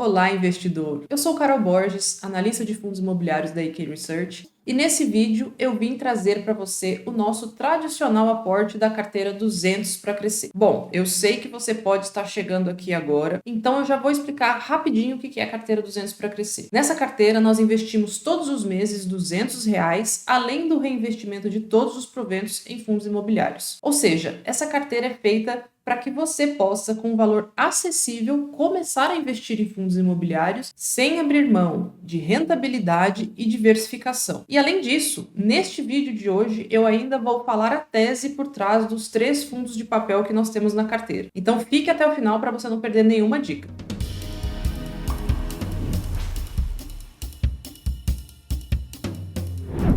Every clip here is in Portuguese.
Olá, investidor! Eu sou Carol Borges, analista de fundos imobiliários da EK Research, e nesse vídeo eu vim trazer para você o nosso tradicional aporte da carteira 200 para crescer. Bom, eu sei que você pode estar chegando aqui agora, então eu já vou explicar rapidinho o que é a carteira 200 para crescer. Nessa carteira nós investimos todos os meses R$ 200, além do reinvestimento de todos os proventos em fundos imobiliários. Ou seja, essa carteira é feita para que você possa, com um valor acessível, começar a investir em fundos imobiliários sem abrir mão de rentabilidade e diversificação. E além disso, neste vídeo de hoje, eu ainda vou falar a tese por trás dos 3 fundos de papel que nós temos na carteira. Então fique até o final para você não perder nenhuma dica.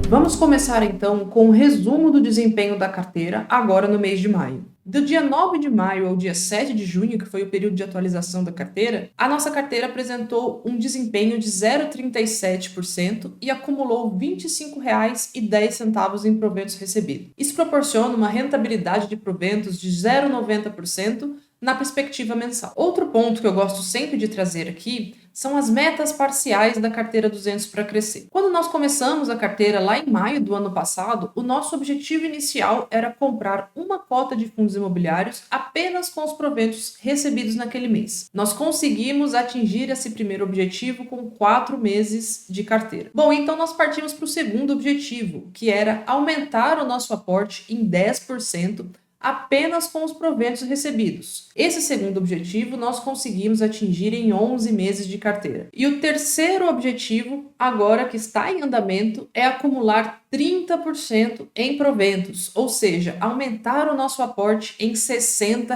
Vamos começar então com o resumo do desempenho da carteira agora no mês de maio. Do dia 9 de maio ao dia 7 de junho, que foi o período de atualização da carteira, a nossa carteira apresentou um desempenho de 0,37% e acumulou R$ 25,10 em proventos recebidos. Isso proporciona uma rentabilidade de proventos de 0,90% na perspectiva mensal. Outro ponto que eu gosto sempre de trazer aqui são as metas parciais da carteira 200 para crescer. Quando nós começamos a carteira lá em maio do ano passado, o nosso objetivo inicial era comprar uma cota de fundos imobiliários apenas com os proventos recebidos naquele mês. Nós conseguimos atingir esse primeiro objetivo com 4 meses de carteira. Bom, então nós partimos para o segundo objetivo, que era aumentar o nosso aporte em 10% apenas com os proventos recebidos. Esse segundo objetivo nós conseguimos atingir em 11 meses de carteira. E o terceiro objetivo, agora que está em andamento, é acumular 30% em proventos, ou seja, aumentar o nosso aporte em R$ 60.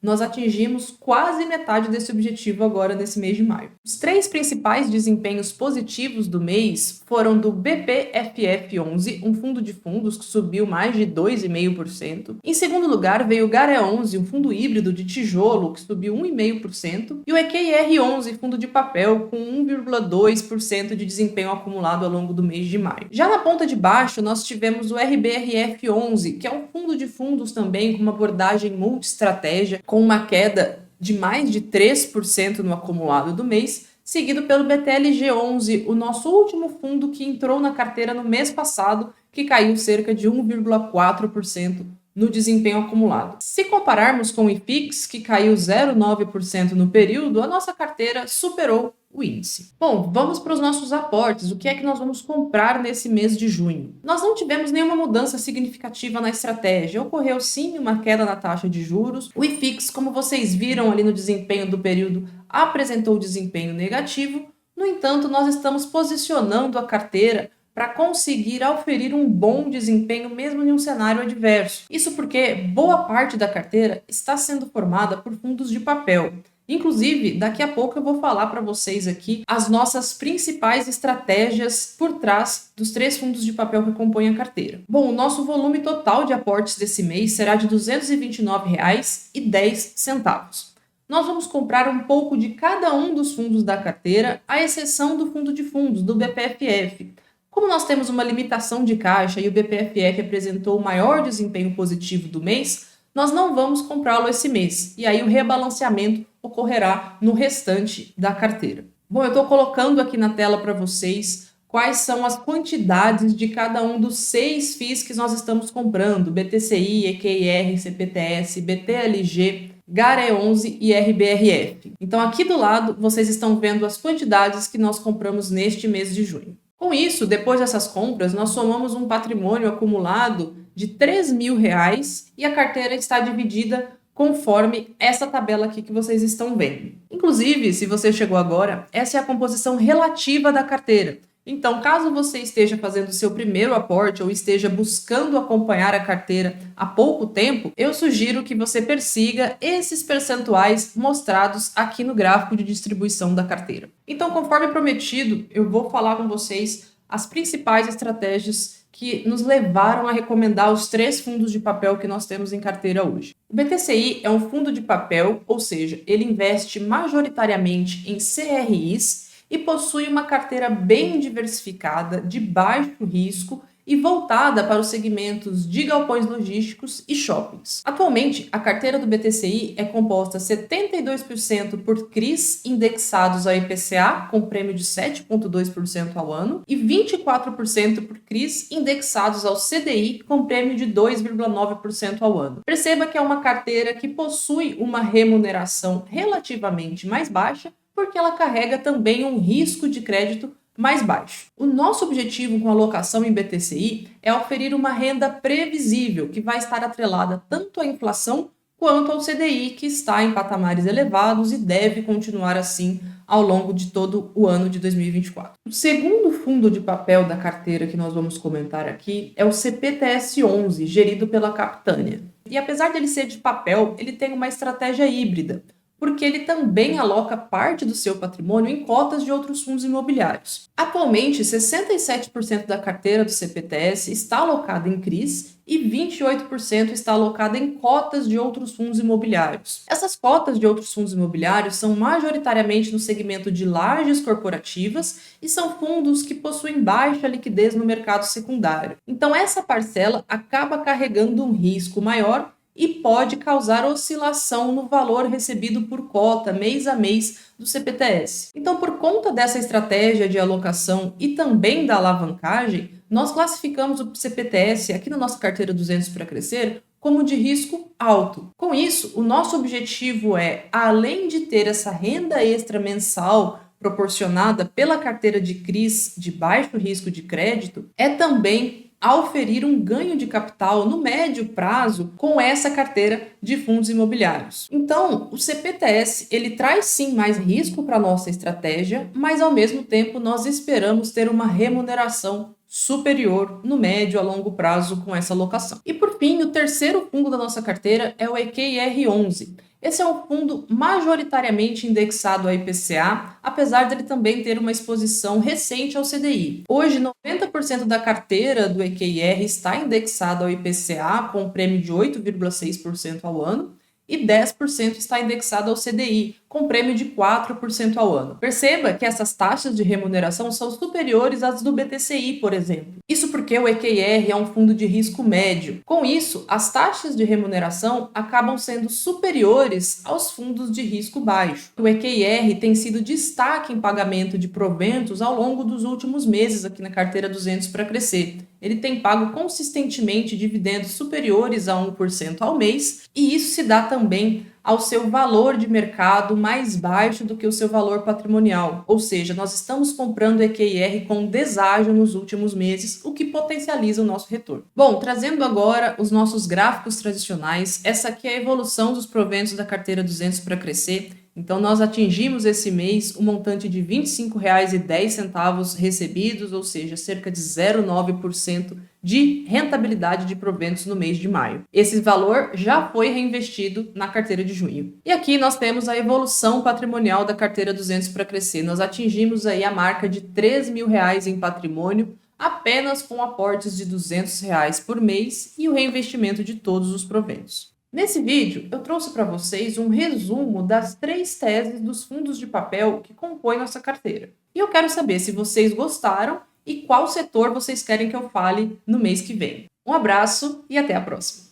Nós atingimos quase metade desse objetivo agora nesse mês de maio. Os 3 principais desempenhos positivos do mês foram do BPFF11, um fundo de fundos que subiu mais de 2,5%. Em segundo lugar veio o GARE11, um fundo híbrido de tijolo que subiu 1,5%. E o EQR11, fundo de papel, com 1,2% de desempenho acumulado ao longo do mês de maio. Já na ponta de baixo nós tivemos o RBRF11, que é um fundo de fundos também com uma abordagem multi-estratégia, com uma queda de mais de 3% no acumulado do mês, seguido pelo BTLG11, o nosso último fundo que entrou na carteira no mês passado, que caiu cerca de 1,4% no desempenho acumulado. Se compararmos com o IFIX, que caiu 0,9% no período, a nossa carteira superou o índice. Bom, vamos para os nossos aportes. O que é que nós vamos comprar nesse mês de junho? Nós não tivemos nenhuma mudança significativa na estratégia. Ocorreu sim uma queda na taxa de juros. O IFIX, como vocês viram ali no desempenho do período, apresentou desempenho negativo. No entanto, nós estamos posicionando a carteira para conseguir oferir um bom desempenho mesmo em um cenário adverso. Isso porque boa parte da carteira está sendo formada por fundos de papel. Inclusive, daqui a pouco eu vou falar para vocês aqui as nossas principais estratégias por trás dos 3 fundos de papel que compõem a carteira. Bom, o nosso volume total de aportes desse mês será de R$ 229,10. Nós vamos comprar um pouco de cada um dos fundos da carteira, à exceção do fundo de fundos, do BPFF. Como nós temos uma limitação de caixa e o BPFF apresentou o maior desempenho positivo do mês, nós não vamos comprá-lo esse mês. E aí o rebalanceamento ocorrerá no restante da carteira. Bom, eu estou colocando aqui na tela para vocês quais são as quantidades de cada um dos 6 FIIs que nós estamos comprando: BTCI, EQR, CPTS, BTLG, GARE11 e RBRF. Então aqui do lado vocês estão vendo as quantidades que nós compramos neste mês de junho. Com isso, depois dessas compras, nós somamos um patrimônio acumulado de R$ 3.000 e a carteira está dividida conforme essa tabela aqui que vocês estão vendo. Inclusive, se você chegou agora, essa é a composição relativa da carteira. Então, caso você esteja fazendo o seu primeiro aporte ou esteja buscando acompanhar a carteira há pouco tempo, eu sugiro que você persiga esses percentuais mostrados aqui no gráfico de distribuição da carteira. Então, conforme prometido, eu vou falar com vocês as principais estratégias que nos levaram a recomendar os 3 fundos de papel que nós temos em carteira hoje. O BTCI é um fundo de papel, ou seja, ele investe majoritariamente em CRIs e possui uma carteira bem diversificada, de baixo risco e voltada para os segmentos de galpões logísticos e shoppings. Atualmente, a carteira do BTCI é composta 72% por CRIs indexados ao IPCA, com prêmio de 7,2% ao ano, e 24% por CRIs indexados ao CDI, com prêmio de 2,9% ao ano. Perceba que é uma carteira que possui uma remuneração relativamente mais baixa, porque ela carrega também um risco de crédito mais baixo. O nosso objetivo com a alocação em BTCI é oferir uma renda previsível, que vai estar atrelada tanto à inflação quanto ao CDI, que está em patamares elevados e deve continuar assim ao longo de todo o ano de 2024. O segundo fundo de papel da carteira que nós vamos comentar aqui é o CPTS11, gerido pela Capitânia. E apesar dele ser de papel, ele tem uma estratégia híbrida, porque ele também aloca parte do seu patrimônio em cotas de outros fundos imobiliários. Atualmente, 67% da carteira do CPTS está alocada em CRIs e 28% está alocada em cotas de outros fundos imobiliários. Essas cotas de outros fundos imobiliários são majoritariamente no segmento de lajes corporativas e são fundos que possuem baixa liquidez no mercado secundário. Então, essa parcela acaba carregando um risco maior e pode causar oscilação no valor recebido por cota mês a mês do CPTS. Então, por conta dessa estratégia de alocação e também da alavancagem, nós classificamos o CPTS aqui na nossa carteira 200 para crescer como de risco alto. Com isso, o nosso objetivo é, além de ter essa renda extra mensal proporcionada pela carteira de CRIs de baixo risco de crédito, é também oferir um ganho de capital no médio prazo com essa carteira de fundos imobiliários. Então, o CPTS, ele traz sim mais risco para a nossa estratégia, mas ao mesmo tempo nós esperamos ter uma remuneração superior no médio a longo prazo com essa alocação. E por fim, o terceiro fundo da nossa carteira é o EQIR11. Esse é um fundo majoritariamente indexado ao IPCA, apesar dele também ter uma exposição recente ao CDI. Hoje, 90% da carteira do EQIR está indexado ao IPCA, com um prêmio de 8,6% ao ano, e 10% está indexado ao CDI, com prêmio de 4% ao ano. Perceba que essas taxas de remuneração são superiores às do BTCI, por exemplo. Isso porque o EQIR é um fundo de risco médio. Com isso, as taxas de remuneração acabam sendo superiores aos fundos de risco baixo. O EQIR tem sido destaque em pagamento de proventos ao longo dos últimos meses aqui na carteira 200 para crescer. Ele tem pago consistentemente dividendos superiores a 1% ao mês, e isso se dá também ao seu valor de mercado mais baixo do que o seu valor patrimonial. Ou seja, nós estamos comprando EQIR com deságio nos últimos meses, o que potencializa o nosso retorno. Bom, trazendo agora os nossos gráficos tradicionais, essa aqui é a evolução dos proventos da carteira 200 para crescer. Então, nós atingimos esse mês um montante de R$ 25,10 recebidos, ou seja, cerca de 0,9% de rentabilidade de proventos no mês de maio. Esse valor já foi reinvestido na carteira de junho. E aqui nós temos a evolução patrimonial da carteira 200 para crescer. Nós atingimos aí a marca de R$ 3.000 em patrimônio, apenas com aportes de R$ 200 por mês e o reinvestimento de todos os proventos. Nesse vídeo, eu trouxe para vocês um resumo das 3 teses dos fundos de papel que compõem nossa carteira. E eu quero saber se vocês gostaram e qual setor vocês querem que eu fale no mês que vem. Um abraço e até a próxima!